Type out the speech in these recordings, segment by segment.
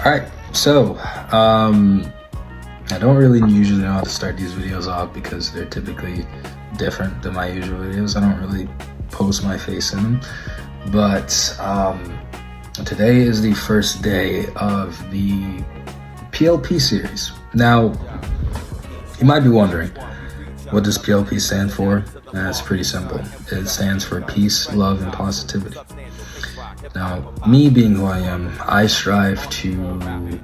All right, so I don't really usually know how to start these videos off because they're typically different than my usual videos. I don't really post my face in them, but today is the first day of the PLP series. Now, you might be wondering, what does PLP stand for? It's pretty simple. It stands for peace, love, and positivity. Now, me being who I am, I strive to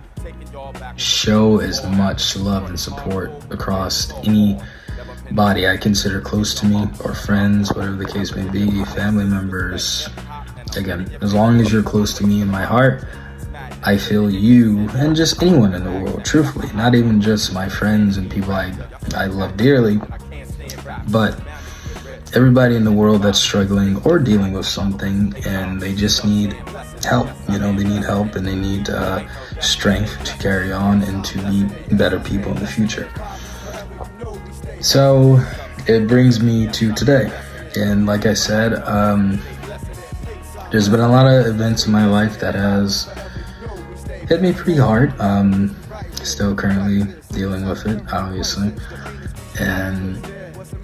show as much love and support across anybody I consider close to me, or friends, whatever the case may be, family members. Again, as long as you're close to me in my heart, I feel you, and just anyone in the world, truthfully, not even just my friends and people I love dearly, but everybody in the world that's struggling or dealing with something and they just need help. They need help and they need strength to carry on and to be better people in the future. So it brings me to today, and like I said, there's been a lot of events in my life that has hit me pretty hard. Still currently dealing with it, obviously, and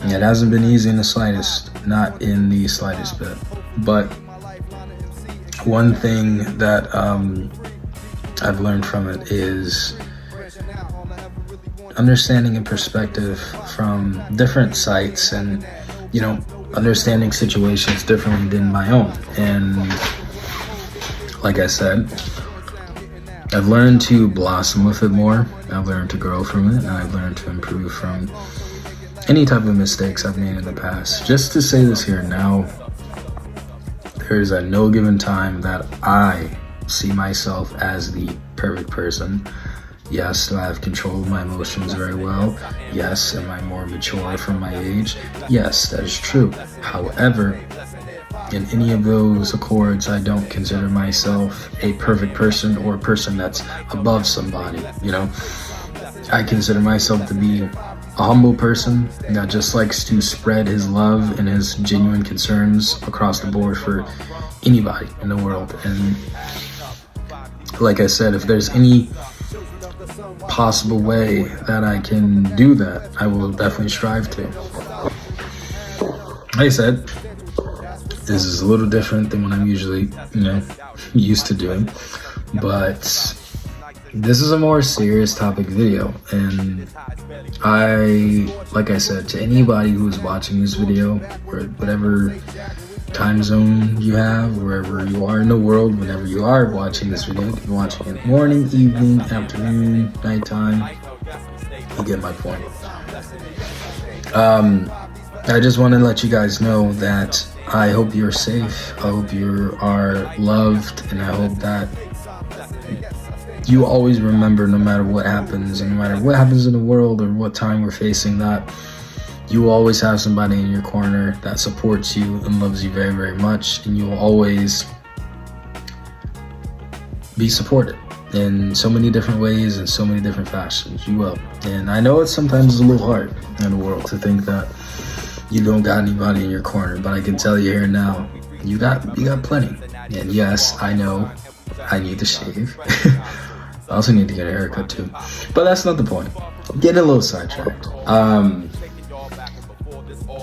it hasn't been easy in the slightest, not in the slightest bit. But one thing that I've learned from it is understanding a perspective from different sites, and understanding situations differently than my own. And like I said, I've learned to blossom with it more. I've learned to grow from it, and I've learned to improve from any type of mistakes I've made in the past. Just to say this here now, there's at no given time that I see myself as the perfect person. Yes, do I have control of my emotions very well? Yes, am I more mature for my age? Yes, that is true. However, in any of those accords, I don't consider myself a perfect person or a person that's above somebody. I consider myself to be a humble person that just likes to spread his love and his genuine concerns across the board for anybody in the world. And like I said, if there's any possible way that I can do that, I will definitely strive to. Like I said, this is a little different than what I'm usually, used to doing, but this is a more serious topic video, and like I said, to anybody who is watching this video, or whatever time zone you have, wherever you are in the world, whenever you are watching this video, if you're watching it morning, evening, afternoon, nighttime, you get my point. I just want to let you guys know that I hope you're safe, I hope you are loved, and I hope that you always remember, no matter what happens, and no matter what happens in the world or what time we're facing, that you will always have somebody in your corner that supports you and loves you very, very much, and you will always be supported in so many different ways and so many different fashions. You will. And I know it's sometimes a little hard in the world to think that you don't got anybody in your corner, but I can tell you here now, you got plenty. And yes, I know I need to shave. I also need to get a haircut too, but that's not the point. I'm getting a little sidetracked.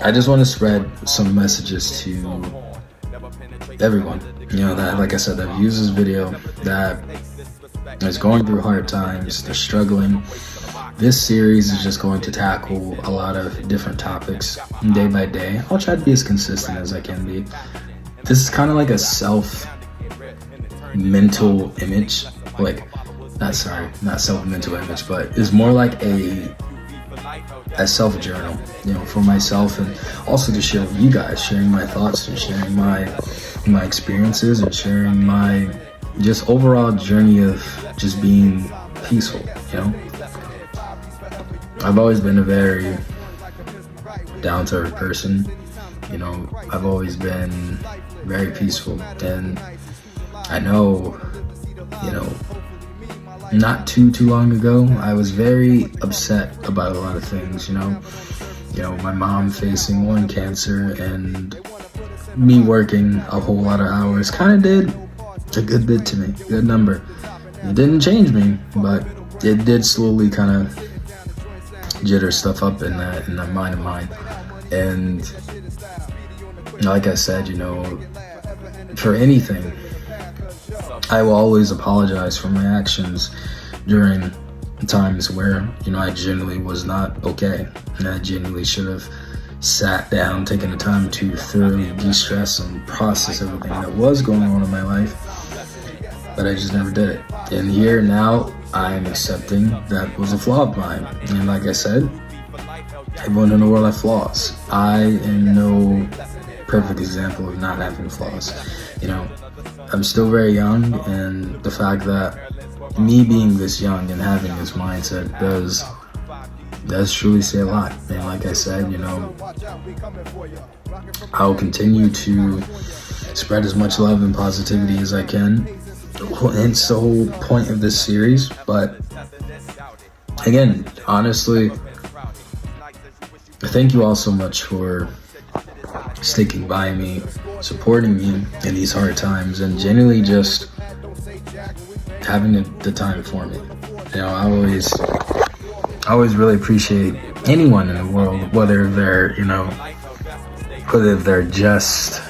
I just want to spread some messages to everyone, that, like I said, that views this video, that is going through hard times, they're struggling. This series is just going to tackle a lot of different topics day by day. I'll try to be as consistent as I can be. This is kind of like a self-mental image, not self-mental image, but it's more like a self-journal, for myself, and also to share with you guys, sharing my thoughts and sharing my experiences and sharing my just overall journey of just being peaceful. I've always been a very down-to-earth person. I've always been very peaceful, and I know, not too long ago, I was very upset about a lot of things. My mom facing lung cancer and me working a whole lot of hours kind of did a good bit to me, good number. it didn't change me, but it did slowly kind of jitter stuff up in that mind of mine. And like I said, you know, for anything, I will always apologize for my actions during times where, you know, I genuinely was not okay, and I genuinely should have sat down, taken the time to thoroughly de-stress and process everything that was going on in my life, but I just never did it. And here now, I am accepting that was a flaw of mine. And like I said, everyone in the world has flaws. I am no perfect example of not having flaws. You know, I'm still very young, and the fact that me being this young and having this mindset does truly say a lot. And like I said, you know, I'll continue to spread as much love and positivity as I can. It's the whole point of this series. But again, honestly, thank you all so much for sticking by me, supporting me in these hard times, and genuinely just having the time for me. You know, I always really appreciate anyone in the world, whether they're just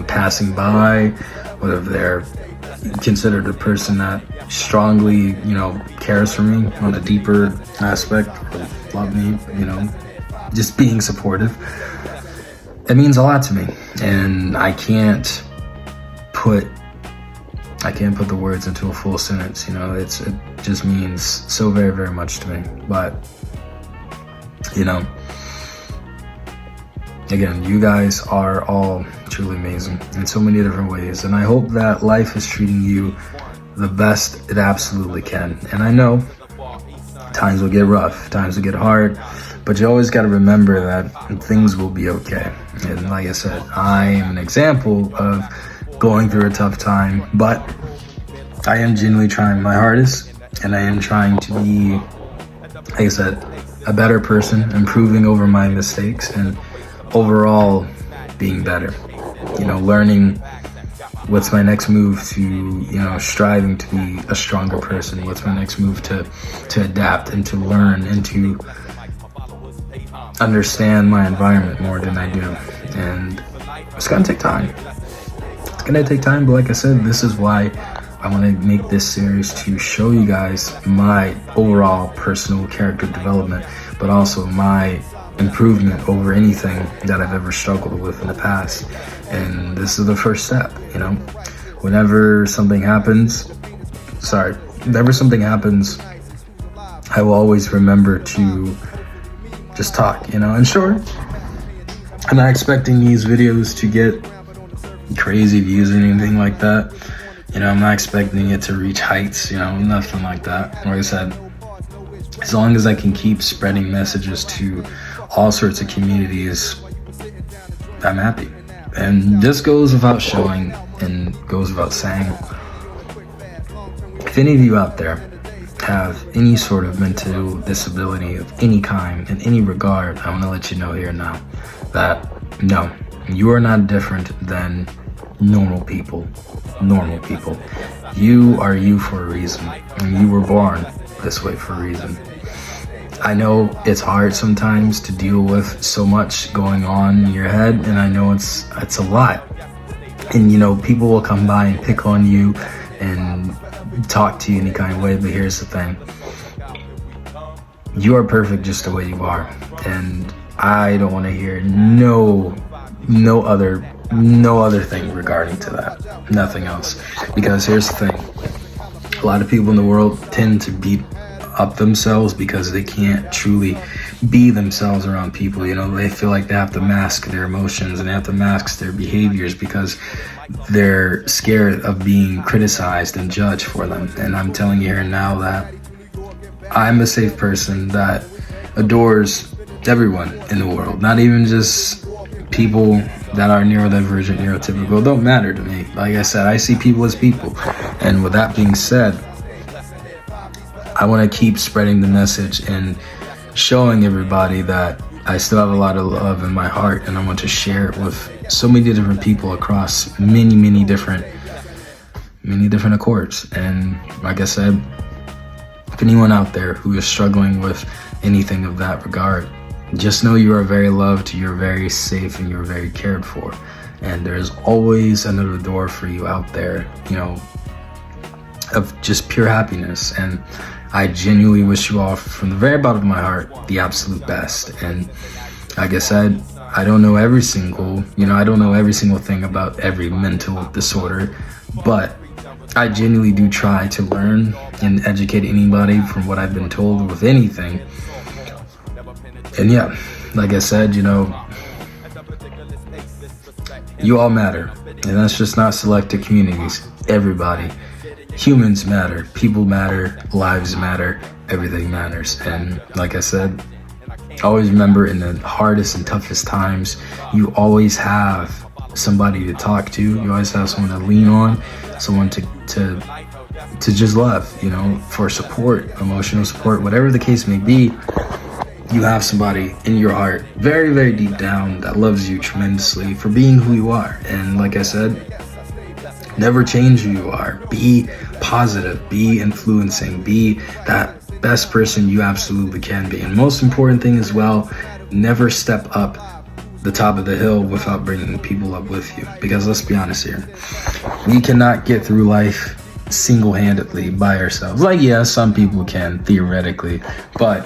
passing by, whether they're considered a person that strongly, you know, cares for me on a deeper aspect, or love me, you know, just being supportive. It means a lot to me, and I can't put the words into a full sentence. You know, it just means so very, very much to me. But, you know, again, you guys are all truly amazing in so many different ways, and I hope that life is treating you the best it absolutely can. And I know times will get rough, times will get hard, but you always got to remember that things will be okay. And like I said, I am an example of going through a tough time, but I am genuinely trying my hardest, and I am trying to be, like I said, a better person, improving over my mistakes, and overall being better. You know, learning what's my next move to, you know, striving to be a stronger person. What's my next move to adapt and to learn and to understand my environment more than I do. And it's gonna take time. It's gonna take time, but like I said, this is why I want to make this series, to show you guys my overall personal character development, but also my improvement over anything that I've ever struggled with in the past. And this is the first step. You know, whenever something happens, I will always remember to just talk, you know. And sure, I'm not expecting these videos to get crazy views or anything like that. You know, I'm not expecting it to reach heights, you know, nothing like that. Like I said, as long as I can keep spreading messages to all sorts of communities, I'm happy. And this goes without showing and goes without saying. If any of you out there have any sort of mental disability of any kind, in any regard, I want to let you know here now that no, you are not different than normal people. You are you for a reason, and you were born this way for a reason. I know it's hard sometimes to deal with so much going on in your head, and I know it's a lot. And you know, people will come by and pick on you and talk to you any kind of way, but here's the thing. You are perfect just the way you are, and I don't want to hear no other thing regarding to that. Nothing else. Because here's the thing. A lot of people in the world tend to beat up themselves because they can't truly be themselves around people. You know, they feel like they have to mask their emotions and they have to mask their behaviors because they're scared of being criticized and judged for them. And I'm telling you here now that I'm a safe person that adores everyone in the world, not even just people that are neurodivergent, neurotypical. Don't matter to me. Like I said, I see people as people. And with that being said, I want to keep spreading the message and showing everybody that I still have a lot of love in my heart, and I want to share it with so many different people across many different many different accords. And like I said, if anyone out there who is struggling with anything of that regard, just know you are very loved, you're very safe, and you're very cared for. And there's always another door for you out there, you know, of just pure happiness. And I genuinely wish you all, from the very bottom of my heart, the absolute best. And like I said, I don't know every single thing about every mental disorder, but I genuinely do try to learn and educate anybody from what I've been told with anything. And yeah, like I said, you know, you all matter. And that's just not selected communities. Everybody. Humans matter. People matter. Lives matter. Everything matters. And like I said, always remember, in the hardest and toughest times, you always have somebody to talk to. You always have someone to lean on, someone to just love, you know, for support, emotional support, whatever the case may be. You have somebody in your heart, very, very deep down, that loves you tremendously for being who you are. And like I said, never change who you are. Be positive, be influencing, be that best person you absolutely can be. And most important thing as well, never step up the top of the hill without bringing people up with you. Because let's be honest here, we cannot get through life single-handedly by ourselves. Like, yeah, some people can theoretically, but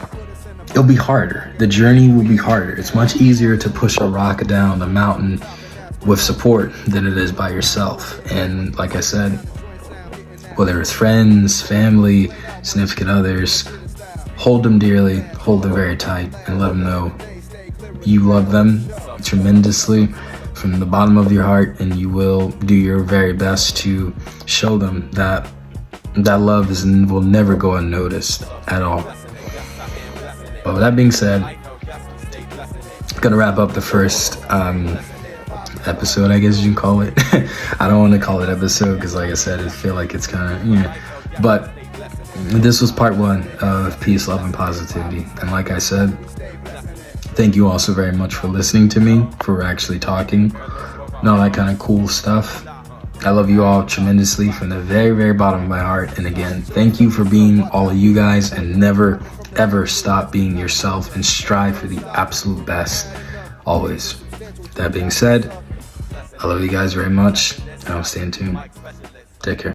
it'll be harder. The journey will be harder. It's much easier to push a rock down the mountain with support than it is by yourself. And like I said, whether it's friends, family, significant others, hold them dearly, hold them very tight, and let them know you love them tremendously from the bottom of your heart, and you will do your very best to show them that love will never go unnoticed at all. But with that being said, I'm gonna wrap up the first episode, I guess you can call it. I don't want to call it episode because, like I said, I feel like it's kind of, yeah. But this was part 1 of Peace, Love, and Positivity. And like I said, thank you all so very much for listening to me, for actually talking, and all that kind of cool stuff. I love you all tremendously from the very, very bottom of my heart. And again, thank you for being all of you guys, and never, ever stop being yourself and strive for the absolute best, always. That being said, I love you guys very much, and I'll stay in tune. Take care.